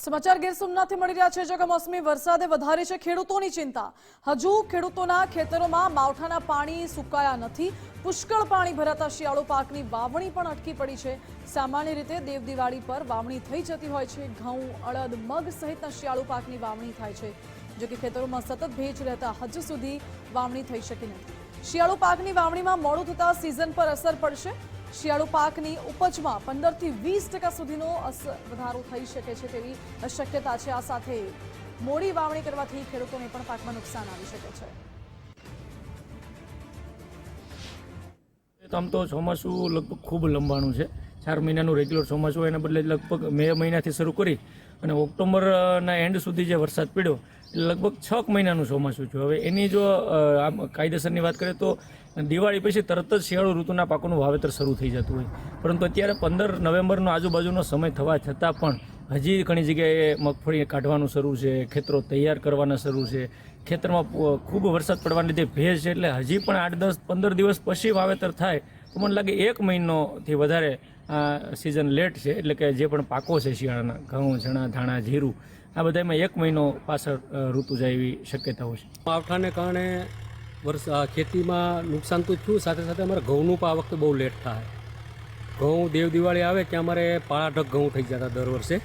સમાચાર ગીર સોમનાથથી મળી રહ્યા છે જે કમોસમી વરસાદે વધારી છે ખેડૂતોની ચિંતા। હજુ ખેડૂતોના ખેતરોમાં માવઠાના પાણી સુકાયા નથી। પુષ્કળ પાણી ભરાતા શિયાળુ પાકની વાવણી પણ અટકી પડી છે। સામાન્ય રીતે દેવ દિવાળી પર વાવણી થઈ જતી હોય છે। ઘઉં, અડદ, મગ સહિતના શિયાળુ પાકની વાવણી થાય છે, જો કે ખેતરોમાં સતત ભેજ રહેતા હજુ સુધી વાવણી થઈ શકી નથી। શિયાળુ પાકની વાવણીમાં મોડું થતા સિઝન પર અસર પડશે। શિયાળુ પાકની ઉપજમાં 15 થી 20% સુધીનો વધારો થઈ શકે છે તેવી શક્યતા છે। આ સાથે મોડી વાવણી કરવાથી ખેડૂતોને પણ પાકમાં નુકસાન આવી શકે છે। આમ તો ચોમાસું લગભગ ખૂબ લંબાણું છે। 4 મહિનાનું રેગ્યુલર ચોમાસું હોય એના બદલે લગભગ મે મહિનાથી શરૂ કરી અને ઓક્ટોબરના એન્ડ સુધી જે વરસાદ પડ્યો એટલે લગભગ 6 મહિનાનું ચોમાસું છે। હવે એની જો આમ કાયદેસરની વાત કરીએ તો દિવાળી પછી તરત જ શિયાળુ ઋતુના પાકોનું વાવેતર શરૂ થઈ જતું હોય, પરંતુ અત્યારે 15 નવેમ્બરનો આજુબાજુનો સમય થવા છતાં પણ હજી ઘણી જગ્યાએ મગફળી કાઢવાનું શરૂ છે, ખેતરો તૈયાર કરવાના શરૂ છે। ખેતરમાં ખૂબ વરસાદ પડવાને લીધે ભેજ છે, એટલે હજી પણ 8, 10, 15 દિવસ પછી વાવેતર થાય તો મને લાગે 1 મહિનોથી વધારે આ સિઝન લેટ છે। એટલે કે જે પણ પાકો છે શિયાળાના ઘઉં, ચણા, ધાણા, જીરું, આ બધામાં 1 મહિનો પાછળ ઋતુ જાય એવી શક્યતાઓ છે। માવઠાને કારણે ખેતીમાં નુકસાન તો થયું, સાથે સાથે અમારે ઘઉંનું પણ આ વખતે બહુ લેટ થાય। ઘઉં દેવ દિવાળી આવે ત્યાં અમારે પાળાઢક ઘઉં થઈ જતા દર વર્ષે।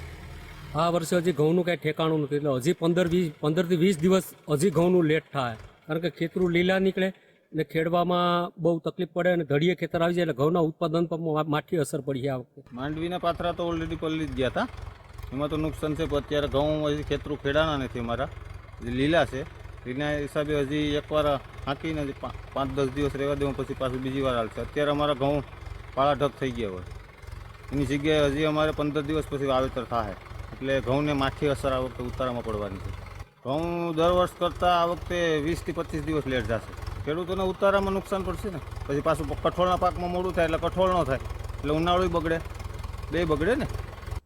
આ વર્ષે હજી ઘઉંનું કાંઈ ઠેકાણું નથી, એટલે હજી 15 થી 20 દિવસ હજી ઘઉંનું લેટ થાય, કારણ કે ખેતરું લીલા નીકળે અને ખેડવામાં બહુ તકલીફ પડે અને ઘડીએ ખેતર આવી જાય એટલે ઘઉંના ઉત્પાદન પર માઠી અસર પડી છે। આ વખતે માંડવીના પાથરા તો ઓલરેડી પલળી જ ગયા હતા, એમાં તો નુકસાન છે। પણ અત્યારે ઘઉં હજી ખેતરું ખેડાના નથી, અમારા હજી લીલા છે। એના હિસાબે હજી એકવાર હાંકીને 5-10 દિવસ રહેવા દેવું, પછી પાછું બીજી વાર હાલશે। અત્યારે અમારા ઘઉં પાળાઢક થઈ ગયા હોય, એની જગ્યાએ હજી અમારે 15 દિવસ પછી વાવેતર થાય, એટલે ઘઉંને માઠી અસર આ વખતે ઉતારામાં પડવાની છે। ઘઉં દર વર્ષ કરતાં આ વખતે 20 થી 25 દિવસ લેટ જશે। ખેડૂતોને ઉતારામાં નુકસાન પડશે ને, પછી પાછું કઠોળના પાકમાં મોડું થાય એટલે કઠોળ ન થાય, એટલે ઉનાળું બગડે, બે બગડે ને।